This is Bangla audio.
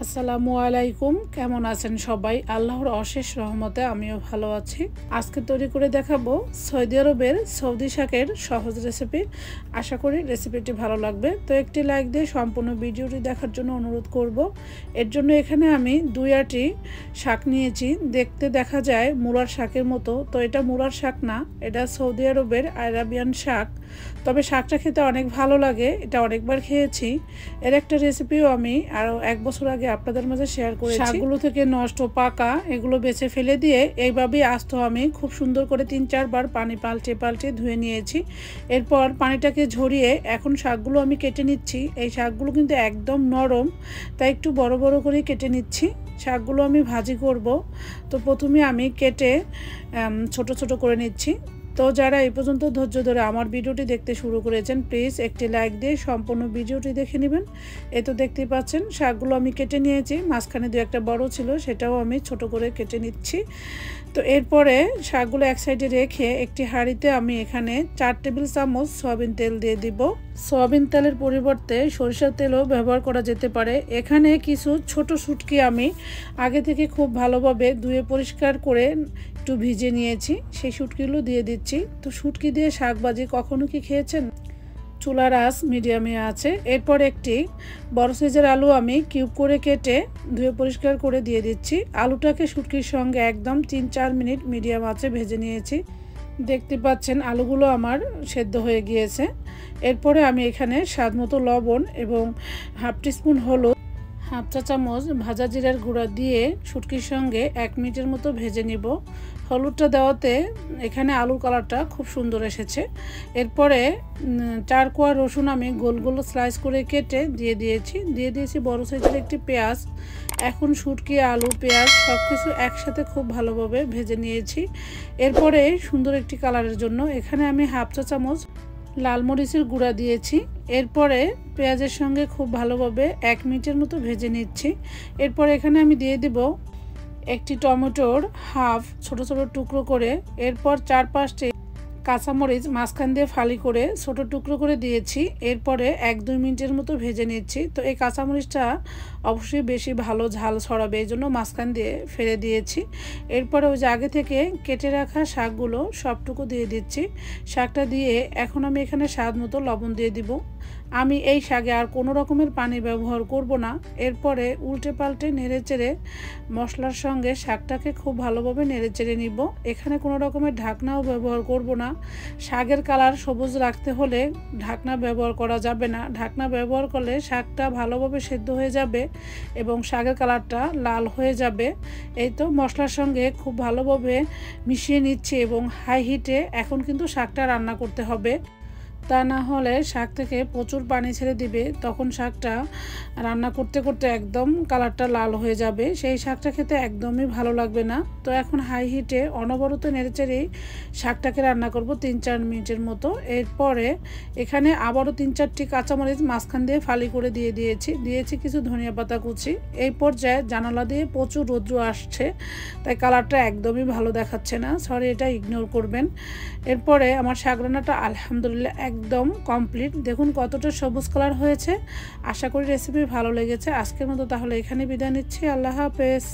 আসসালামু আলাইকুম, কেমন আছেন সবাই? আল্লাহর অশেষ রহমতে আমিও ভালো আছি। আজকে তৈরি করে দেখাবো সৌদি আরবের সৌদি শাকের সহজ রেসিপি। আশা করি রেসিপিটি ভালো লাগবে। তো একটি লাইক দিয়ে সম্পূর্ণ ভিডিওটি দেখার জন্য অনুরোধ করব। এর জন্য এখানে আমি 2 আটি শাক নিয়েছি। দেখতে দেখা যায় মূলার শাকের মতো, তো এটা মূলার শাক না, এটা সৌদি আরবের আরাবিয়ান শাক। তবে শাকটা খেতে অনেক ভালো লাগে, এটা অনেকবার খেয়েছি। এর একটা রেসিপিও আমি আরও 1 বছর আগে আপনাদের মাঝে শেয়ার করেছি। শাকগুলো থেকে নষ্ট পাকা এগুলো বেছে ফেলে দিয়ে এইভাবেই আস্ত আমি খুব সুন্দর করে 3-4 বার পানি পাল্টে পাল্টে ধুয়ে নিয়েছি। এরপর পানিটাকে ঝরিয়ে এখন শাকগুলো আমি কেটে নিচ্ছি। এই শাকগুলো কিন্তু একদম নরম, তাই একটু বড় বড় করে কেটে নিচ্ছি। শাকগুলো আমি ভাজি করব, তো প্রথমে আমি কেটে ছোট ছোট করে নিচ্ছি। তো যারা এই পর্যন্ত ধৈর্য ধরে আমার ভিডিওটি দেখতে শুরু করেছেন, প্লিজ একটি লাইক দিয়ে সম্পূর্ণ ভিডিওটি দেখে নেবেন। এই তো দেখতেই পাচ্ছেন শাকগুলো আমি কেটে নিয়েছি, মাঝখানে 2-1টা বড় ছিল, সেটাও আমি ছোট করে কেটে নিচ্ছি। তো এরপরে শাকগুলো এক সাইডে রেখে একটি হাঁড়িতে আমি এখানে 4 টেবিল চামচ সয়াবিন তেল দিয়ে দিব। সয়াবিন তেলের পরিবর্তে সরিষার তেলও ব্যবহার করা যেতে পারে। এখানে কিছু ছোট শুটকি আমি আগে থেকে খুব ভালোভাবে ধুয়ে পরিষ্কার করে একটু ভিজে নিয়েছি, সেই শুটকিগুলো দিয়ে দিচ্ছি। তো শুটকি দিয়ে শাক ভাজি কখনো কি খেয়েছেন? চুলার আঁচ মিডিয়ামে আছে। এরপর একটি বড় সাইজের আলু আমি কিউব করে কেটে ধুয়ে পরিষ্কার করে দিয়ে দিচ্ছি। আলুটাকে শুটকির সঙ্গে একদম 3-4 মিনিট মিডিয়াম আঁচে ভেজে নিয়েছি। দেখতে পাচ্ছেন আলুগুলো আমার সেদ্ধ হয়ে গিয়েছে। এরপরে আমি এখানে স্বাদমতো লবণ এবং হাফ টিস্পুন হলুদ, হাফ চা চামচ ভাজা জিরার গুঁড়া দিয়ে শুটকির সঙ্গে 1 মিনিটের মতো ভেজে নিব। হলুদটা দেওয়াতে এখানে আলুর কালারটা খুব সুন্দর এসেছে। এরপরে 4 কোয়া রসুন আমি গোল গোল স্লাইস করে কেটে দিয়ে দিয়েছি বড় সাইজের একটি পেঁয়াজ। এখন শুটকি, আলু, পেঁয়াজ সব কিছু একসাথে খুব ভালোভাবে ভেজে নিয়েছি। এরপরে সুন্দর একটি কালারের জন্য এখানে আমি হাফ চা চামচ লাল মরিচের গুঁড়া দিয়েছি। এরপরে পেঁয়াজের সঙ্গে খুব ভালোভাবে 1 মিনিটের মতো ভেজে নিচ্ছি। এরপর এখানে আমি দিয়ে দেব একটি টমেটোর হাফ ছোট ছোট টুকরো করে। এরপর 4-5টি কাঁচামরিচ মাঝখান দিয়ে ফালি করে ছোট টুকরো করে দিয়েছি। এরপরে 1-2 মিনিটের মতো ভেজে নিচ্ছি। তো এই কাঁচামরিচটা অবশ্যই বেশি ভালো ঝাল ছড়াবে, এই জন্য মাঝখান দিয়ে ফেলে দিয়েছি। এরপরে ওই যে আগে থেকে কেটে রাখা শাকগুলো সবটুকু দিয়ে দিচ্ছি। শাকটা দিয়ে এখন আমি এখানে স্বাদ মতো লবণ দিয়ে দিব। আমি এই শাকে আর কোনো রকমের পানি ব্যবহার করব না। এরপরে উল্টে পাল্টে নেড়েচেড়ে মশলার সঙ্গে শাকটাকে খুব ভালোভাবে নেড়েচেড়ে নিব। এখানে কোনো রকমের ঢাকনাও ব্যবহার করব না। শাকের কালার সবুজ রাখতে হলে ঢাকনা ব্যবহার করা যাবে না। ঢাকনা ব্যবহার করলে শাকটা ভালোভাবে সেদ্ধ হয়ে যাবে এবং শাকের কালারটা লাল হয়ে যাবে। এই তো মশলার সঙ্গে খুব ভালোভাবে মিশিয়ে নিচ্ছি এবং হাই হিটে এখন কিন্তু শাকটা রান্না করতে হবে, তা না হলে শাক থেকে প্রচুর পানি ছেড়ে দিবে, তখন শাকটা রান্না করতে করতে একদম কালারটা লাল হয়ে যাবে, সেই শাকটা খেতে একদমই ভালো লাগবে না। তো এখন হাই হিটে অনবরত নেড়েচেড়েই শাকটাকে রান্না করব 3-4 মিনিটের মতো। এরপরে এখানে আবারও 3-4টি কাঁচামরিচ মাঝখান দিয়ে ফালি করে দিয়েছি কিছু ধনিয়া পাতা কুচি। এই পর্যায়ে জানালা দিয়ে প্রচুর রৌদ্র আসছে, তাই কালারটা একদমই ভালো দেখাচ্ছে না, সরি, এটা ইগনোর করবেন। এরপরে আমার শাক রান্নাটা আলহামদুলিল্লাহ একদম কমপ্লিট। দেখুন কতটা সবুজ কালার হয়েছে। আশা করি রেসিপি ভালো লেগেছে। আজকের মতো তাহলে এখানে বিদায় নিচ্ছি। আল্লাহ হাফেজ।